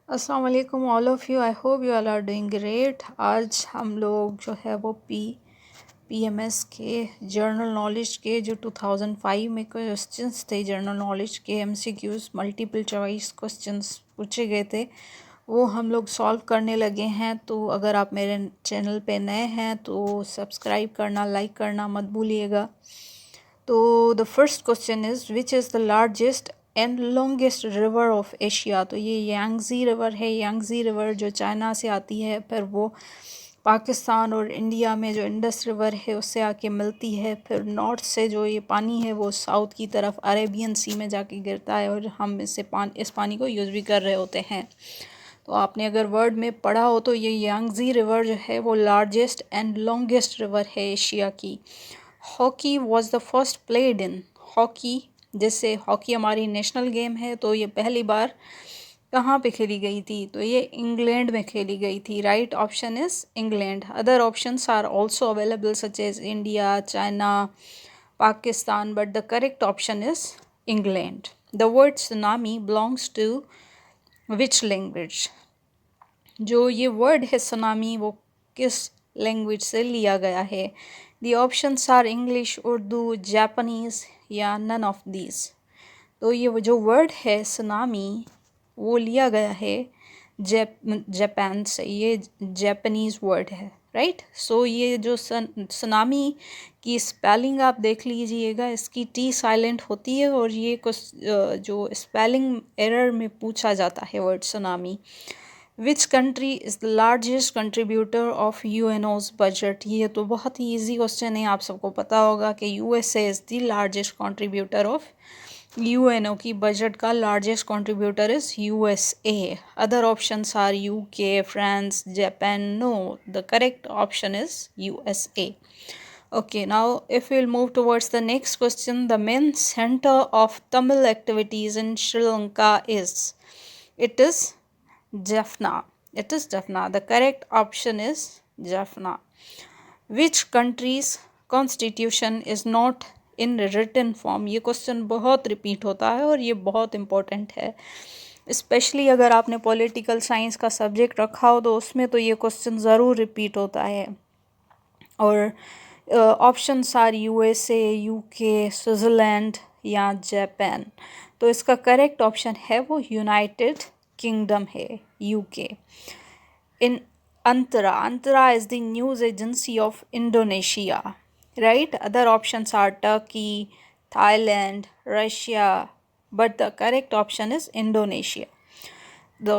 अस्सलाम वालेकुम all of you. I hope you all are doing great. आज हम लोग जो है वो पीएमएस के जर्नल नॉलेज के जो 2005 में क्वेश्चंस थे, जर्नल नॉलेज के एमसीक्यूज़ मल्टीपल चॉइस क्वेश्चंस पूछे गए थे, वो हम लोग सॉल्व करने लगे हैं। तो अगर आप मेरे चैनल पे नए हैं तो सब्सक्राइब करना, लाइक करना मत भूलिएगा। तो the first question is which is the largest and longest river of Asia. तो ये यांगज़ी रिवर है। यांगज़ी रिवर जो चाइना से आती है, फिर वो पाकिस्तान और इंडिया में जो इंडस रिवर है उससे आके मिलती है, फिर नॉर्थ से जो ये पानी है वो साउथ की तरफ अरेबियन सी में जाके गिरता है और हम इस पानी को यूज़ भी कर रहे होते हैं। तो आपने अगर वर्ड में पढ़ा हो तो ये यांगज़ी रिवर जो है वो लार्जेस्ट एंड लॉन्गेस्ट रिवर है एशिया की। Hockey was the first played in. Hockey, जैसे हॉकी हमारी नेशनल गेम है, तो ये पहली बार कहाँ पे खेली गई थी? तो ये इंग्लैंड में खेली गई थी। Right option is England. Other options are also available such as India, China, Pakistan, but the correct option is England. The word tsunami belongs to which language. जो ये वर्ड है सुनामी, वो किस लैंग्वेज से लिया गया है? The options are English, Urdu, Japanese या नन ऑफ दीज। तो ये जो वर्ड है सुनामी वो लिया गया है जापान से। ये जापानीज़ वर्ड है। राइट। सो ये जो सुनामी की स्पेलिंग आप देख लीजिएगा, इसकी टी साइलेंट होती है और ये कुछ जो स्पेलिंग एरर में पूछा जाता है word tsunami. Which country is the largest contributor of UNO's budget. ये तो बहुत ही ईजी क्वेश्चन है, आप सबको पता होगा कि USA is the largest contributor of UNO की बजट का largest contributor is USA. Other options are UK, France, Japan. No, the correct option is USA. Okay, now if we'll move towards the next question, the main center of Tamil activities in Sri Lanka is, it is Jaffna. It is Jaffna. The correct option is Jaffna. Which country's constitution is not in written form? ये question बहुत repeat होता है और ये बहुत important है, specially अगर आपने पॉलिटिकल साइंस का सब्जेक्ट रखा हो तो उसमें तो ये क्वेश्चन ज़रूर रिपीट होता है। और options are USA, UK, Switzerland या जापान। तो इसका करेक्ट ऑप्शन है वो यूनाइटेड किंगडम है, यूके। इन Antara is the news agency of Indonesia. Right. Other options are Turkey, Thailand, Russia, but the correct option is Indonesia. The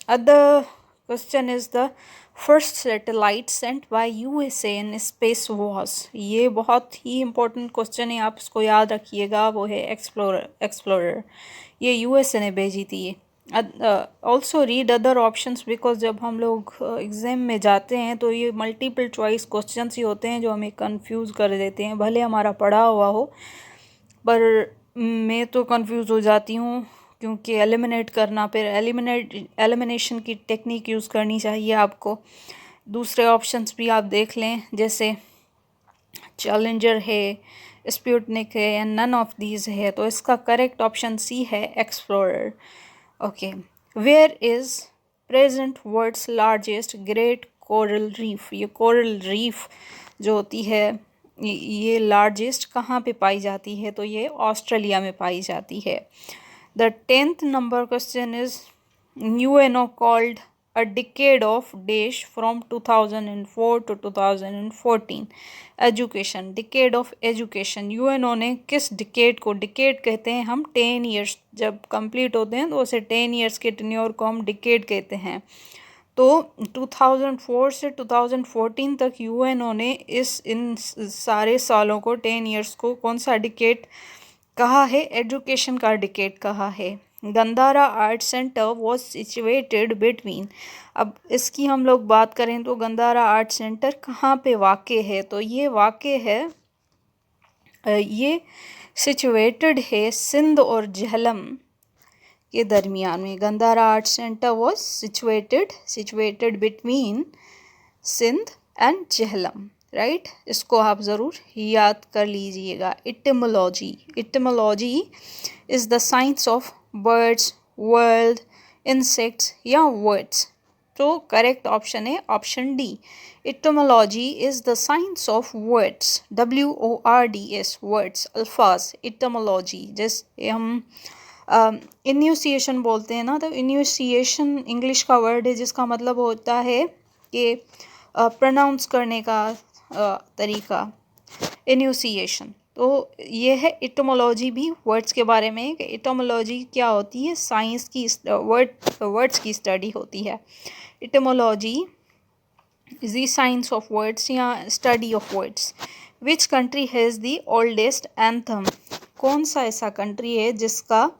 other question is the first satellite sent by USA in space was. ये बहुत ही important question है, आप इसको याद रखिएगा। वो है explorer. ये यूएसए ने भेजी थी। Also read other options, because जब हम लोग एग्ज़ाम में जाते हैं तो ये मल्टीपल चॉइस क्वेश्चन ही होते हैं जो हमें कंफ्यूज कर देते हैं, भले हमारा पढ़ा हुआ हो। पर मैं तो कंफ्यूज हो जाती हूँ क्योंकि एलिमिनेट करना, फिर एलिमिनेशन की टेक्निक यूज़ करनी चाहिए आपको। दूसरे ऑप्शंस भी आप देख लें, जैसे चैलेंजर है, स्पुतनिक है, एंड नन ऑफ दीज है। तो इसका करेक्ट ऑप्शन सी है, explorer. Okay. Where is present world's largest great coral reef. ये कोरल रीफ जो होती है ये लार्जेस्ट कहाँ पे पाई जाती है? तो ये ऑस्ट्रेलिया में पाई जाती है. The 10th number question is UNO called a decade of dash from 2004 to 2014. Education, decade of education. UNO ने किस decade को, decade कहते हैं हम 10 years जब complete होते हैं तो उसे 10 years के tenure को हम decade कहते हैं। तो 2004 से 2014 तक यूएनओ ने इन सारे सालों को 10 years को कौन सा डिकेड कहा है? एजुकेशन का डिकेड कहा है. Gandhara art centre was situated between. अब इसकी हम लोग बात करें तो गंधारा आर्ट सेंटर कहाँ पे वाक़े है? तो ये वाक़े है, ये सिचुएटेड है सिंध और झेलम के दरमियान में. Gandhara art centre was situated between Sindh and Jhelum. Right. इसको आप ज़रूर याद कर लीजिएगा. Etymology is the science of birds, world, insects या वर्ड्स? तो करेक्ट ऑप्शन है option D, etymology is the science of words, WORDS, words, अल्फाज, इटमोलॉजी। जैसे हम इन्यूसिएशन बोलते हैं ना, तो इन्यूसिएशन इंग्लिश का वर्ड है जिसका मतलब होता है कि प्रोनाउंस करने का तरीका, इन्यूसिएशन। तो ये है इटमोलॉजी भी वर्ड्स के बारे में, कि इटमोलॉजी क्या होती है, साइंस की वर्ड्स की स्टडी होती है। Etymology is the science of words या study of words. Which country has the oldest anthem? कौन सा ऐसा कंट्री है जिसका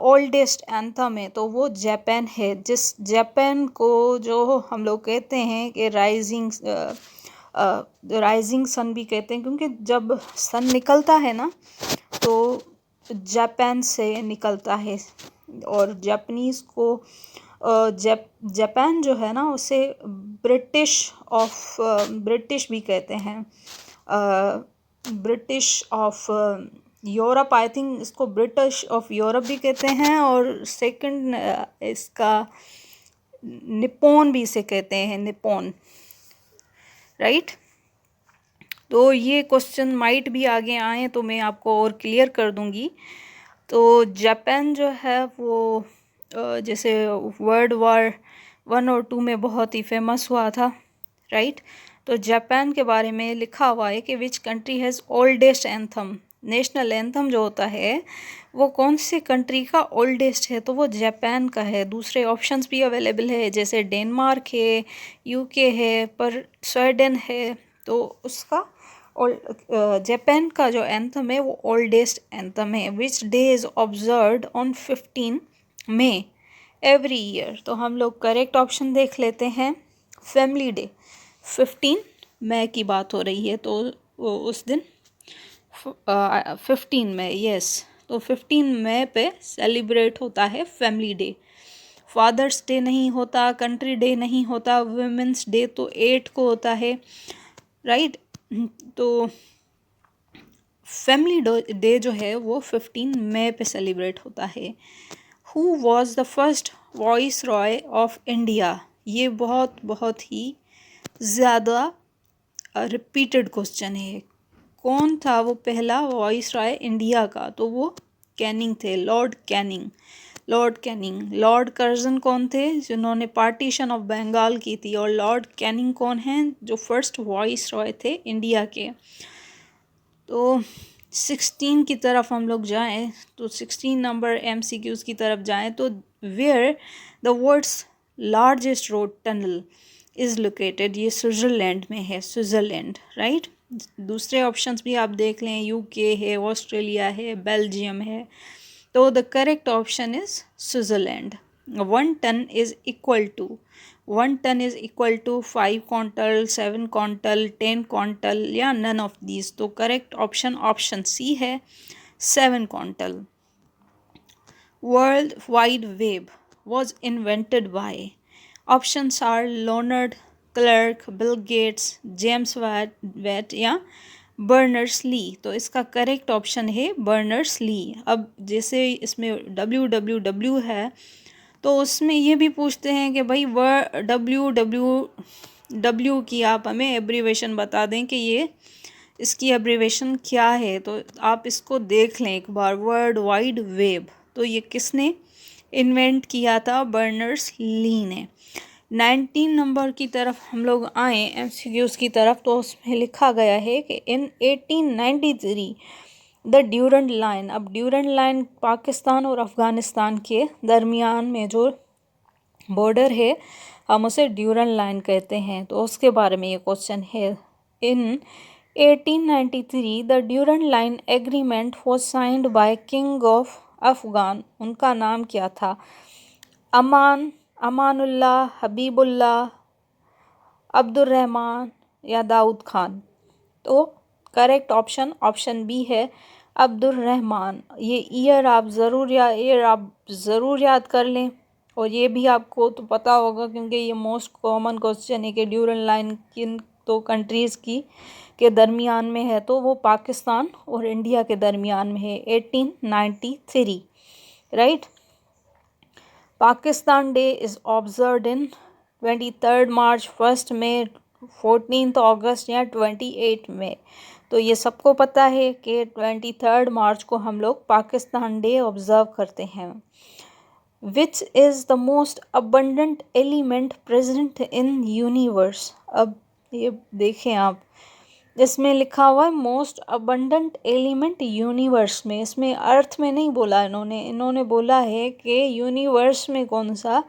ओल्डेस्ट एंथम है? तो वो जापान है। जिस जापान को जो हम लोग कहते हैं कि राइजिंग सन भी कहते हैं, क्योंकि जब सन निकलता है ना तो जापान से निकलता है। और जापानीज़ को जापान जो है ना उसे ब्रिटिश भी कहते हैं, British of Europe, I think इसको ब्रिटिश ऑफ यूरोप भी कहते हैं। और सेकंड इसका निप्पॉन भी इसे कहते हैं, निप्पॉन, राइट। तो ये क्वेश्चन माइट भी आगे आए तो मैं आपको और क्लियर कर दूंगी। तो जापान जो है वो जैसे वर्ल्ड वॉर 1 और 2 में बहुत ही फेमस हुआ था, राइट। तो जापान के बारे में लिखा हुआ है कि विच country has oldest anthem. National anthem जो होता है वो कौन से कंट्री का ओल्डेस्ट है? तो वो जापान का है। दूसरे ऑप्शंस भी अवेलेबल है, जैसे डेनमार्क है, UK है, पर स्वीडन है। तो उसका जापान का जो एंथम है वो ओल्डेस्ट एंथम है। Which day is observed on 15 May every year? तो हम लोग करेक्ट ऑप्शन देख लेते हैं, फैमिली डे। 15 मई की बात हो रही है, तो उस दिन 15 मई, यस, तो 15 मई पे सेलिब्रेट होता है फैमिली डे। फादर्स डे नहीं होता, कंट्री डे नहीं होता, वुमेंस डे तो 8 को होता है, राइट। तो फैमिली डे जो है वो 15 मई पे सेलिब्रेट होता है। Who was the first voice Roy of India? ये बहुत ही ज़्यादा रिपीटेड क्वेश्चन है। कौन था वो पहला वॉइस रॉय इंडिया का? तो वो कैनिंग थे, लॉर्ड कैनिंग। लॉर्ड कर्जन कौन थे? जिन्होंने पार्टीशन ऑफ बंगाल की थी। और लॉर्ड कैनिंग कौन हैं? जो फर्स्ट वॉइस रॉय थे इंडिया के। तो 16 की तरफ हम लोग जाएं, तो 16 नंबर MCQs की तरफ जाएं, तो where the world's largest road tunnel is located? ये स्विट्ज़रलैंड में है, स्विट्ज़रलैंड, राइट। दूसरे ऑप्शंस भी आप देख लें, UK है, ऑस्ट्रेलिया है, बेल्जियम है। तो the correct option is Switzerland. 1 ton is equal to 5 quintal, 7 quintal, 10 quintal, या नन ऑफ दीज? तो करेक्ट ऑप्शन C है, 7 quintal. World wide web was invented by? Options are Leonard Clark, Bill Gates, James Watt या Berners Lee. तो इसका correct option है Berners Lee. अब जैसे इसमें WWW है, तो उसमें ये भी पूछते हैं कि भाई WWW की आप हमें एब्रीवेशन बता दें कि ये इसकी एब्रीवेशन क्या है। तो आप इसको देख लें एक बार, वर्ल्ड वाइड वेब। तो ये किसने इन्वेंट किया था? बर्नर्स ली ने। 19 नंबर की तरफ हम लोग आए, MCQs की तरफ, तो उसमें लिखा गया है कि इन 1893 द ड्यूरेंट लाइन। अब ड्यूरेंट लाइन पाकिस्तान और अफ़गानिस्तान के दरमियान में जो बॉर्डर है, हम उसे ड्यूरेंट लाइन कहते हैं। तो उसके बारे में ये क्वेश्चन है। In 1893 the Durand line agreement was signed by king of Afghan. उनका नाम क्या था? अमानुल्लाह, हबीबुल्लाह, अब्दुर्रहमान या दाऊद खान? तो करेक्ट ऑप्शन बी है, अब्दुर्रहमान। ये ईयर आप ज़रूर याद कर लें। और ये भी आपको तो पता होगा, क्योंकि ये मोस्ट कॉमन क्वेश्चन है कि ड्यूरेंट लाइन किन तो कंट्रीज़ की के दरमियान में है। तो वो पाकिस्तान और इंडिया के दरमियान में है, 1893, right. Pakistan Day is observed in 23rd March, 1st May, 14th August या 28 May। तो ये सबको पता है कि 23rd मार्च को हम लोग पाकिस्तान डे ऑब्जर्व करते हैं। Which is the most abundant element present in universe? अब ये देखें आप, इसमें लिखा हुआ है मोस्ट अबंडेंट एलिमेंट यूनिवर्स में। इसमें अर्थ में नहीं बोला इन्होंने बोला है कि यूनिवर्स में कौन सा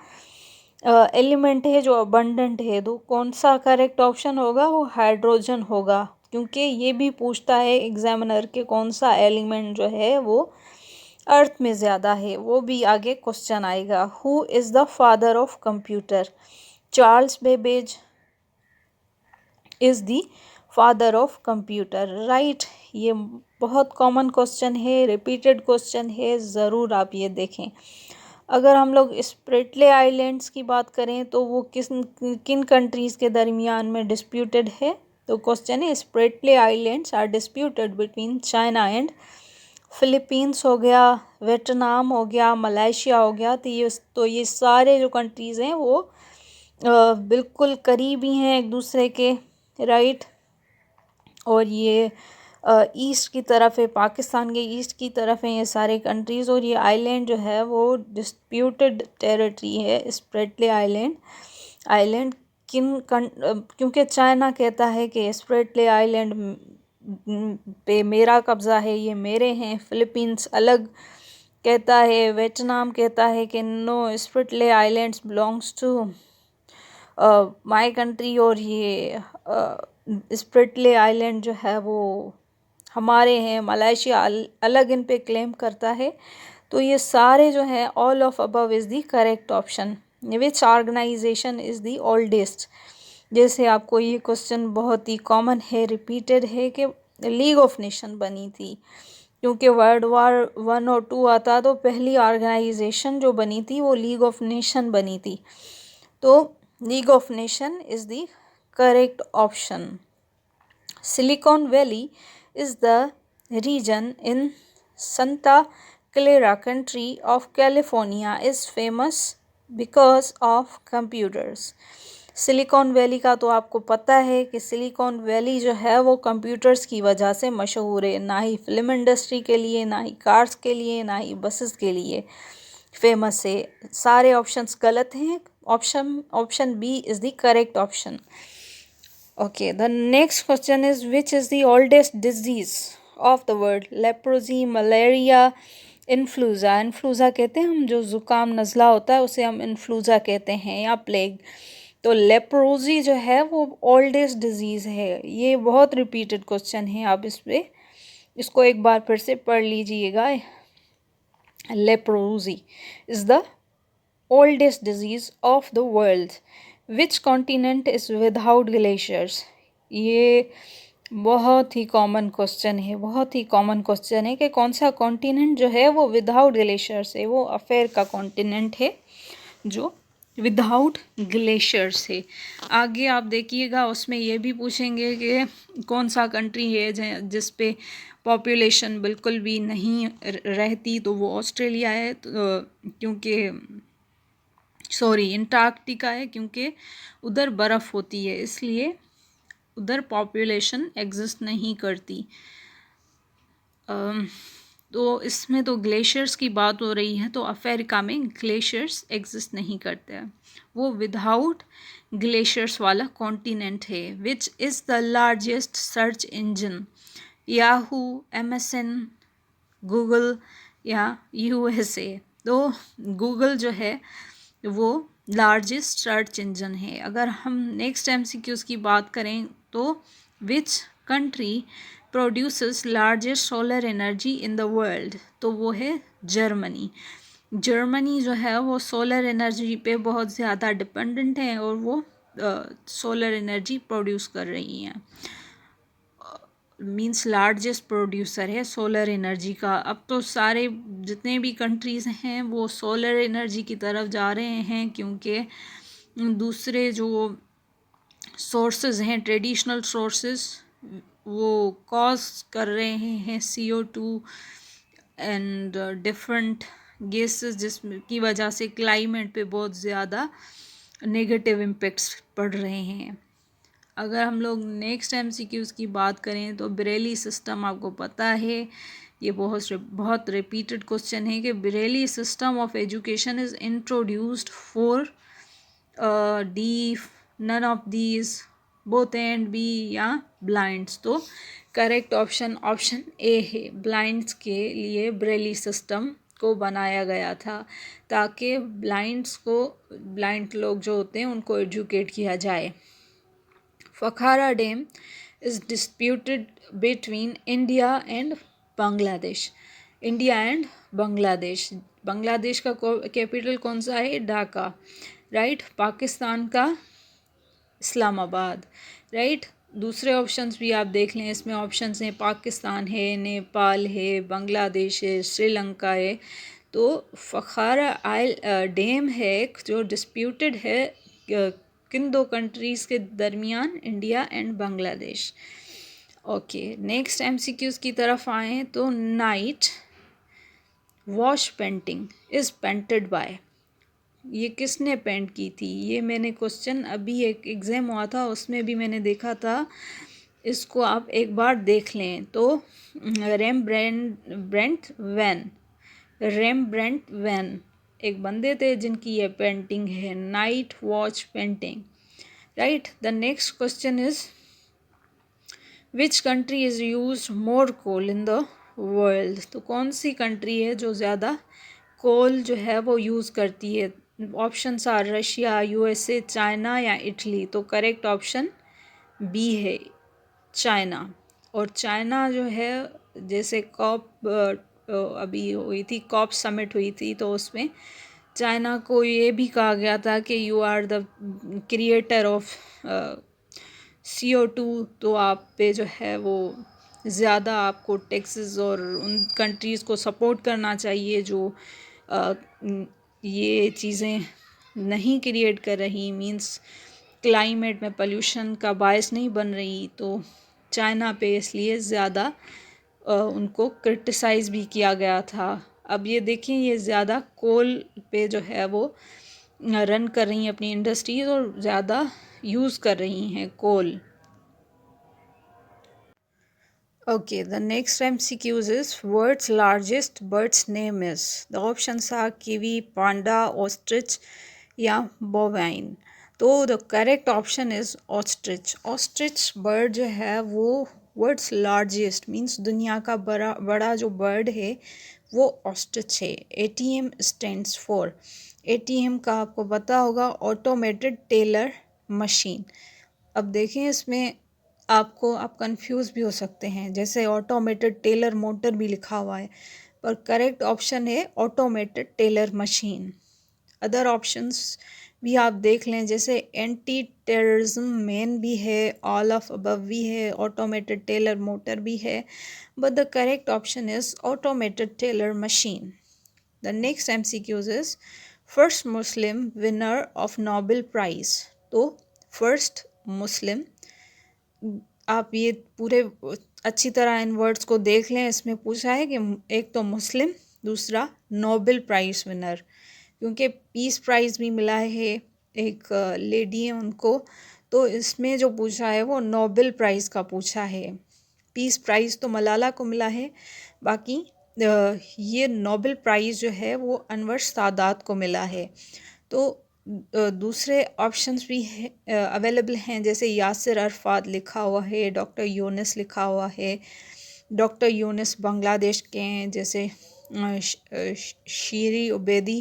एलिमेंट है जो अबंडेंट है। तो कौन सा करेक्ट ऑप्शन होगा? वो हाइड्रोजन होगा, क्योंकि ये भी पूछता है एग्जामिनर के कौन सा एलिमेंट जो है वो अर्थ में ज़्यादा है, वो भी आगे क्वेश्चन आएगा। Who is the father of computer? Charles Babbage is the father of computer, right. ये बहुत कॉमन क्वेश्चन है, रिपीटेड क्वेश्चन है, ज़रूर आप ये देखें। अगर हम लोग स्प्रेटले आइलैंड्स की बात करें तो वो किन कंट्रीज़ के दरमियान में डिस्प्यूटेड है? तो क्वेश्चन है Spratly islands are disputed between China and Philippines हो गया, वियतनाम हो गया, मलेशिया हो गया। तो ये सारे जो कंट्रीज़ हैं वो बिल्कुल करीबी हैं एक दूसरे के, राइट। और ये ईस्ट की तरफ है, पाकिस्तान के ईस्ट की तरफ है ये सारे कंट्रीज़। और ये आइलैंड जो है वो डिस्प्यूटेड टेरिटरी है, स्प्रेटले आइलैंड क्योंकि चाइना कहता है कि स्प्रेटले आइलैंड पे मेरा कब्ज़ा है, ये मेरे हैं। फिलीपींस अलग कहता है, वियतनाम कहता है कि no, Spratly islands belongs to my country, और ये स्प्रेटले आइलैंड जो है वो हमारे हैं। मलेशिया अलग इन पे क्लेम करता है। तो ये सारे जो है all of above is the correct option. Which organization is the oldest? जैसे आपको ये क्वेश्चन बहुत ही कॉमन है, रिपीटेड है कि लीग ऑफ नेशन बनी थी, क्योंकि वर्ल्ड वार 1 और 2 आता तो पहली ऑर्गेनाइजेशन जो बनी थी वो लीग ऑफ नेशन बनी थी। तो league of nation is the correct option. Silicon valley is the region in Santa Clara country of California is famous because of computers। Silicon valley का तो आपको पता है कि सिलिकॉन वैली जो है वो कंप्यूटर्स की वजह से मशहूर है, ना ही फिल्म इंडस्ट्री के लिए, ना ही कार्स के लिए, ना ही बसेस के लिए फेमस है। सारे ऑप्शंस गलत हैं, option B is the correct option. Okay, the next question is which is the oldest disease of the world? Leprosy, malaria, इन्फ्लूज़ा। इन्फ्लूज़ा कहते हैं हम, जो ज़ुकाम नज़ला होता है उसे हम इन्फ्लूज़ा कहते हैं, या प्लेग। तो लेप्रोजी जो है वो ओल्डेस्ट डिजीज़ है। ये बहुत रिपीटेड क्वेश्चन है, आप इसको एक बार फिर से पढ़ लीजिएगा। Leprosy is the oldest disease of the world. Which continent is without glaciers? ये बहुत ही कॉमन क्वेश्चन है, बहुत ही कॉमन क्वेश्चन है कि कौन सा कॉन्टिनेंट जो है वो विदाउट ग्लेशियर्स है। वो अफेयर का कॉन्टिनेंट है जो विदाउट ग्लेशियर्स है। आगे आप देखिएगा उसमें ये भी पूछेंगे कि कौन सा कंट्री है जिस पे पॉपुलेशन बिल्कुल भी नहीं रहती, तो वो ऑस्ट्रेलिया है। क्योंकि अंटार्कटिका है, क्योंकि उधर बर्फ़ होती है, इसलिए उधर पॉपुलेशन एग्जिस्ट नहीं करती। तो इसमें तो ग्लेशियर्स की बात हो रही है, तो अफ्रीका में ग्लेशियर्स एग्जिस्ट नहीं करते हैं, वो विदाउट ग्लेशियर्स वाला कॉन्टिनेंट है। Which is the largest search engine? Yahoo, MSN, Google या USA? तो गूगल जो है वो लार्जेस्ट सर्च इंजन है। अगर हम नेक्स्ट MCQs की बात करें तो which country produces largest solar energy in the world? तो वो है जर्मनी। जर्मनी जो है वो सोलर एनर्जी पे बहुत ज़्यादा डिपेंडेंट है और वो सोलर एनर्जी प्रोड्यूस कर रही हैं, मींस लार्जेस्ट प्रोड्यूसर है सोलर एनर्जी का। अब तो सारे जितने भी कंट्रीज़ हैं वो सोलर एनर्जी की तरफ जा रहे हैं, क्योंकि दूसरे जो सोर्सेज हैं, ट्रेडिशनल सोर्सेज, वो कॉज कर रहे हैं CO2 एंड डिफरेंट गैसेस जिसकी वजह से क्लाइमेट पे बहुत ज़्यादा नेगेटिव इम्पेक्ट्स पड़ रहे हैं। अगर हम लोग नेक्स्ट MCQs की बात करें तो बरेली सिस्टम आपको पता है, ये बहुत रिपीटेड क्वेश्चन है कि Braille system of education is introduced for the, none of these, both and, B या ब्लाइंड्स। तो करेक्ट ऑप्शन ए है, ब्लाइंड्स के लिए बरेली सिस्टम को बनाया गया था ताकि ब्लाइंड लोग जो होते हैं उनको एजुकेट किया जाए। Fakhara Dam is disputed between India and Bangladesh. India and Bangladesh. Bangladesh का कैपिटल कौन सा है? ढाका, राइट। पाकिस्तान का इस्लामाबाद, राइट। दूसरे ऑप्शंस भी आप देख लें, इसमें ऑप्शंस हैं पाकिस्तान है, नेपाल है, बांग्लादेश है, श्रीलंका है। तो फखारा डैम है जो डिस्प्यूटेड है किन दो कंट्रीज़ के दरमियान? India and Bangladesh. Okay, next MCQs की तरफ आएँ तो night wash painting is painted bye, ये किसने पेंट की थी? ये मैंने क्वेश्चन अभी एक एग्ज़ाम हुआ था उसमें भी मैंने देखा था, इसको आप एक बार देख लें। तो रेम्ब्रेंट वैन एक बंदे थे जिनकी ये पेंटिंग है, night watch painting, right. The next question is which country is use more coal in the world? तो कौन सी कंट्री है जो ज़्यादा कोल जो है वो यूज़ करती है? Options are Russia, USA, China या इटली। तो करेक्ट ऑप्शन बी है, चाइना। और चाइना जो है, जैसे अभी हुई थी कॉप समिट हुई थी, तो उसमें चाइना को ये भी कहा गया था कि you are the creator of CO2, तो आप पे जो है वो ज़्यादा आपको टैक्सेस और उन कंट्रीज़ को सपोर्ट करना चाहिए जो ये चीज़ें नहीं क्रिएट कर रही, मींस क्लाइमेट में पोल्यूशन का बायस नहीं बन रही। तो चाइना पे इसलिए ज़्यादा उनको क्रिटिसाइज़ भी किया गया था। अब ये देखें, ये ज़्यादा कोल पे जो है वो रन कर रही हैं अपनी इंडस्ट्रीज़ और ज़्यादा यूज़ कर रही हैं कोल। Okay, the next MCQs is world's largest bird's name is. The options are kiwi, panda, ostrich या bovine. तो the correct option is ostrich. Ostrich bird जो है वो world's largest means दुनिया का बड़ा जो bird है वो ostrich है। ATM stands for, ATM का आपको पता होगा automated teller machine। अब देखें इसमें आप कंफ्यूज भी हो सकते हैं, जैसे ऑटोमेटेड टेलर मोटर भी लिखा हुआ है, पर करेक्ट ऑप्शन है automated teller machine. Other options भी आप देख लें, जैसे एंटी टेररिज्म मैन भी है, ऑल ऑफ अबव भी है, ऑटोमेटेड टेलर मोटर भी है, but the correct option is automated teller machine. The next MCQs is first Muslim winner of Nobel prize. तो फर्स्ट मुस्लिम, आप ये पूरे अच्छी तरह इन वर्ड्स को देख लें, इसमें पूछा है कि एक तो मुस्लिम, दूसरा नोबेल प्राइज़ विनर, क्योंकि पीस प्राइज़ भी मिला है, एक लेडी है उनको, तो इसमें जो पूछा है वो नोबेल प्राइज़ का पूछा है। पीस प्राइज़ तो मलाला को मिला है, बाकी ये नोबेल प्राइज़ जो है वो अनवर सादात को मिला है। तो दूसरे ऑप्शंस भी अवेलेबल हैं, जैसे यासिर अरफात लिखा हुआ है, डॉक्टर यूनिस लिखा हुआ है। डॉक्टर यूनिस बांग्लादेश के हैं, जैसे शीरी उबैदी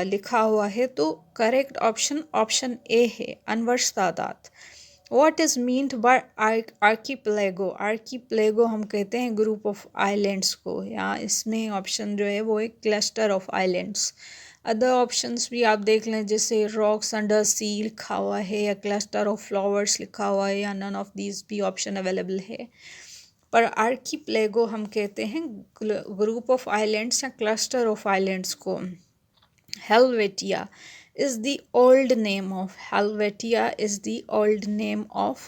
लिखा हुआ है। तो करेक्ट ऑप्शन ए है, Anwar Sadat. What is meant by archipelago? Archipelago हम कहते हैं ग्रुप ऑफ आइलैंड्स को, या इसमें ऑप्शन जो है वो एक cluster of islands. Other options भी आप देख लें, जैसे रॉक्स अंडर सी लिखा हुआ है, या क्लस्टर ऑफ फ्लावर्स लिखा हुआ है, या नन ऑफ दीज भी ऑप्शन अवेलेबल है। पर आर्कीपेलागो हम कहते हैं ग्रुप ऑफ आइलैंड्स या क्लस्टर ऑफ आइलैंड्स को। हेलवेटिया is the old name of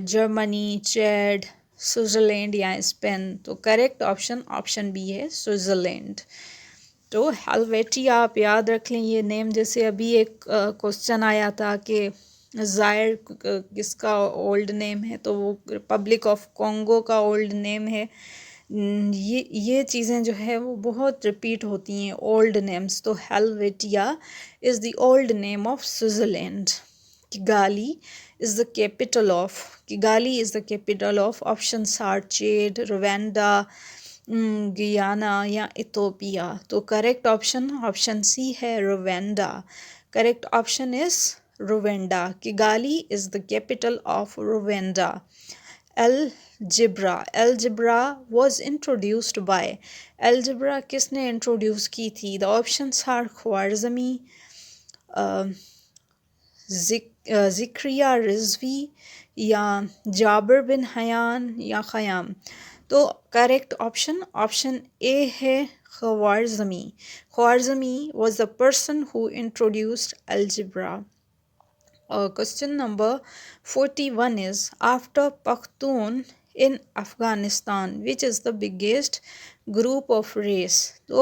Germany, Chad, Switzerland या स्पेन। तो करेक्ट ऑप्शन बी है, स्विट्ज़रलैंड। तो हेलवेटिया आप याद रख लें ये नेम। जैसे अभी एक क्वेश्चन आया था कि ज़ायर किसका ओल्ड नेम है, तो वो रिपब्लिक ऑफ कॉन्गो का ओल्ड नेम है। ये चीज़ें जो है वो बहुत रिपीट होती हैं, ओल्ड नेम्स। तो Helvetia is the old name of Switzerland. Kigali is the capital of Kigali is the capital of options are Chad, Rwanda, Guyana या इथोपिया। तो करेक्ट ऑप्शन सी है Rwanda. Correct option is Rwanda. Kigali is the capital of Rwanda. Algebra was introduced by algebra किसने introduce की थी? The options are Khwarizmi, Zakariya Rizvi या Jabir bin Hayyan या ख़याम। तो correct option A है ख्वारज़मी। ख्वारज़मी was the person who introduced algebra. Question number 41 is, after Pakhtun in Afghanistan, which is the biggest group of race? तो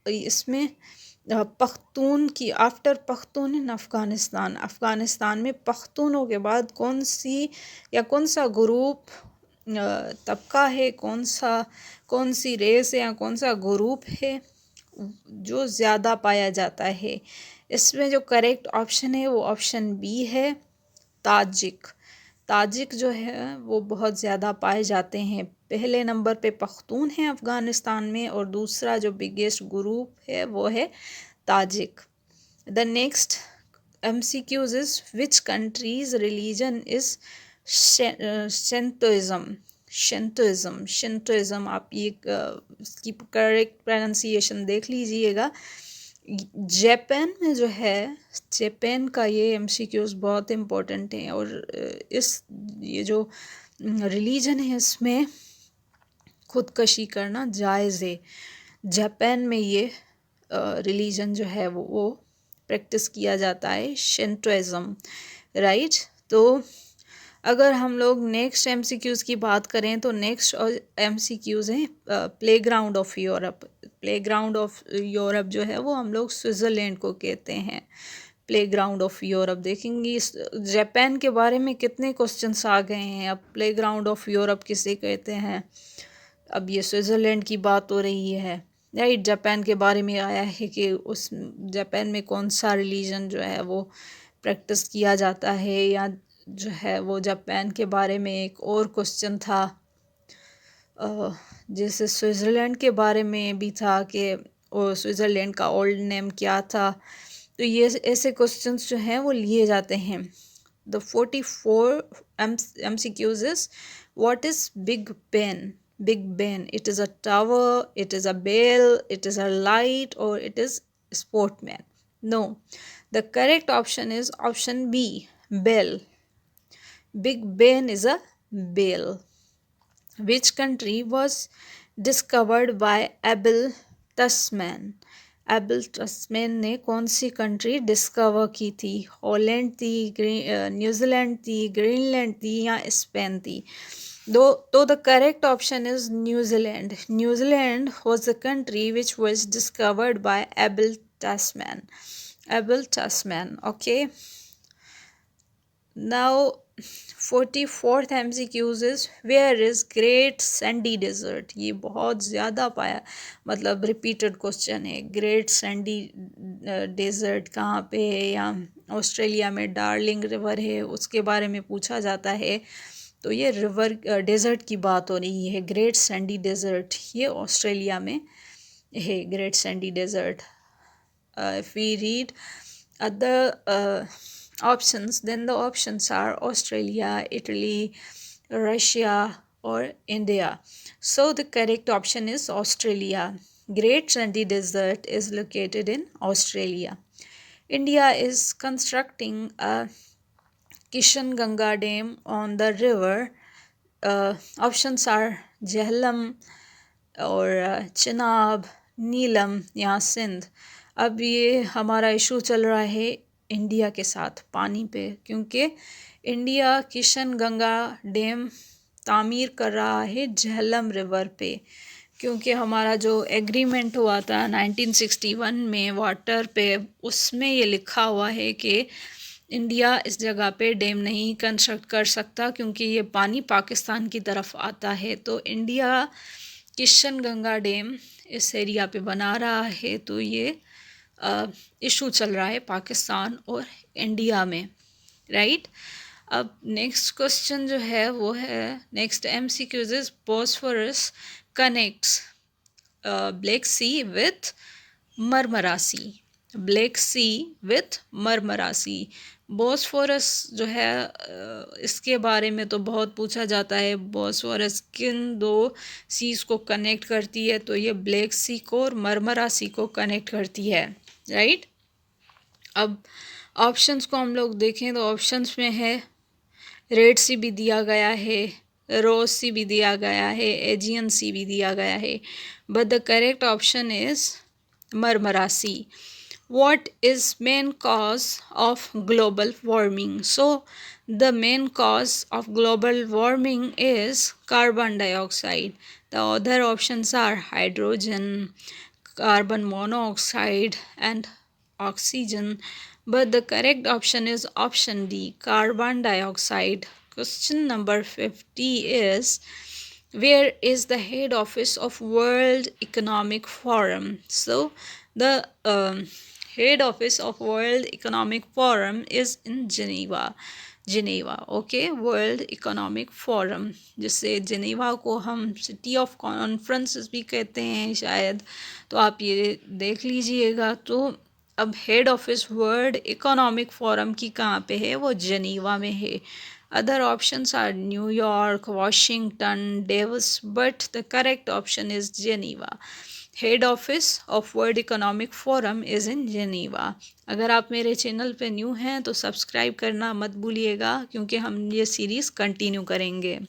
इसमें पख्तून की after Pakhtun इन अफ़गानिस्तान में पख्तूनों के बाद कौन सा ग्रुप तबका है, कौन सी रेस है या कौन सा ग्रुप है जो ज़्यादा पाया जाता है? इसमें जो करेक्ट ऑप्शन है वो ऑप्शन बी है, ताजिक जो है वो बहुत ज़्यादा पाए जाते हैं। पहले नंबर पे पख्तून है अफ़गानिस्तान में और दूसरा जो बिगेस्ट ग्रुप है वो है Tajik. The next MCQs is which country's religion is Shintoism. आप ये इसकी करेक्ट प्रोनाउंसिएशन देख लीजिएगा। जापान में जो है, जापान का ये MCQs बहुत इम्पोर्टेंट हैं और ये जो रिलीजन है इसमें खुदकशी करना जायज़ है। जापान में ये रिलीजन जो है वो प्रैक्टिस किया जाता है, शिंतोइज़म, राइट। तो अगर हम लोग नेक्स्ट MCQs की बात करें तो नेक्स्ट MCQs हैं playground of Europe. Playground of Europe जो है वो हम लोग स्विट्ज़रलैंड को कहते हैं, प्लेग्राउंड ऑफ यूरोप। देखेंगे जापान के बारे में कितने क्वेश्चंस आ गए हैं। अब प्लेग्राउंड ऑफ यूरोप किसे कहते हैं? अब ये स्विट्ज़रलैंड की बात हो रही है, राइट। जापान के बारे में आया है कि उस जापान में कौन सा रिलीजन जो है वो प्रैक्टिस किया जाता है, या जो है वो जापान के बारे में एक और क्वेश्चन था जैसे स्विट्ज़रलैंड के बारे में भी था कि स्विट्ज़रलैंड का ओल्ड नेम क्या था। तो ये ऐसे क्वेश्चंस जो हैं वो लिए जाते हैं। The 44 MCQs is, what is big Ben? It is a tower, it is a bell, it is a light, or it is sportman? No. The correct option is option B, bell. Big Ben is a bell. Which country was discovered by Abel Tasman? Abel Tasman ने कौन सी country discover की थी? Holland थी, New Zealand थी, Greenland थी या Spain थी? तो the correct option is New Zealand. New Zealand was the country which was discovered by Abel Tasman. Okay. Now 44th MCQs is, where is Great Sandy Desert? ये बहुत ज़्यादा मतलब रिपीटेड क्वेश्चन है। ग्रेट सैंडी डेजर्ट कहाँ पे है? या ऑस्ट्रेलिया में डार्लिंग रिवर है, उसके बारे में पूछा जाता है। तो ये रिवर डेजर्ट की बात हो रही है। ग्रेट सैंडी डेजर्ट ये ऑस्ट्रेलिया में है, great sandy desert. If we read other options, then the options are Australia, Italy, Russia or India. So the correct option is Australia. Great Sandy Desert is located in Australia. India is constructing a Kishanganga Dam on the river. Options are Jhelum और चिनाब, नीलम या सिंध। अब ये हमारा issue चल रहा है India के साथ पानी पे, क्योंकि इंडिया किशन गंगा डैम तामीर कर रहा है झेलम रिवर पे। क्योंकि हमारा जो एग्रीमेंट हुआ था 1961 में वाटर पे, उसमें ये लिखा हुआ है कि इंडिया इस जगह पे डैम नहीं कंस्ट्रक्ट कर सकता क्योंकि ये पानी पाकिस्तान की तरफ आता है। तो इंडिया किशन गंगा डैम इस एरिया पे बना रहा है, तो ये इशू चल रहा है पाकिस्तान और इंडिया में, राइट। अब नेक्स्ट क्वेश्चन जो है वो है, next MCQs is Bosphorus connects Black Sea with Marmara Sea, Black Sea with Marmara Sea. Bosphorus जो है इसके बारे में तो बहुत पूछा जाता है, बॉस्फोरस किन दो सीज को कनेक्ट करती है, तो ये ब्लैक सी को और मरमरा सी को कनेक्ट करती है, राइट। अब ऑप्शंस को हम लोग देखें तो ऑप्शंस में है रेड सी भी दिया गया है, रोज सी भी दिया गया है, एजियन सी भी दिया गया है, but the correct option is Marmara Sea. What is main cause of global warming? So the main cause of global warming is carbon dioxide. The other options are hydrogen, carbon monoxide and oxygen, but the correct option is option D, carbon dioxide. Question number 50 is, where is the head office of World Economic Forum? So the head office of World Economic Forum is in Geneva, okay, World Economic Forum, जिससे Geneva को हम city of conferences भी कहते हैं शायद, तो आप ये देख लीजिएगा। तो अब head office world economic forum की कहाँ पे है, वो जिनेवा में है। Other options are New York, Washington, Davos, but the correct option is Geneva. Head office of world economic forum is in Geneva. अगर आप मेरे चैनल पे न्यू हैं तो सब्सक्राइब करना मत भूलिएगा, क्योंकि हम ये सीरीज़ कंटिन्यू करेंगे।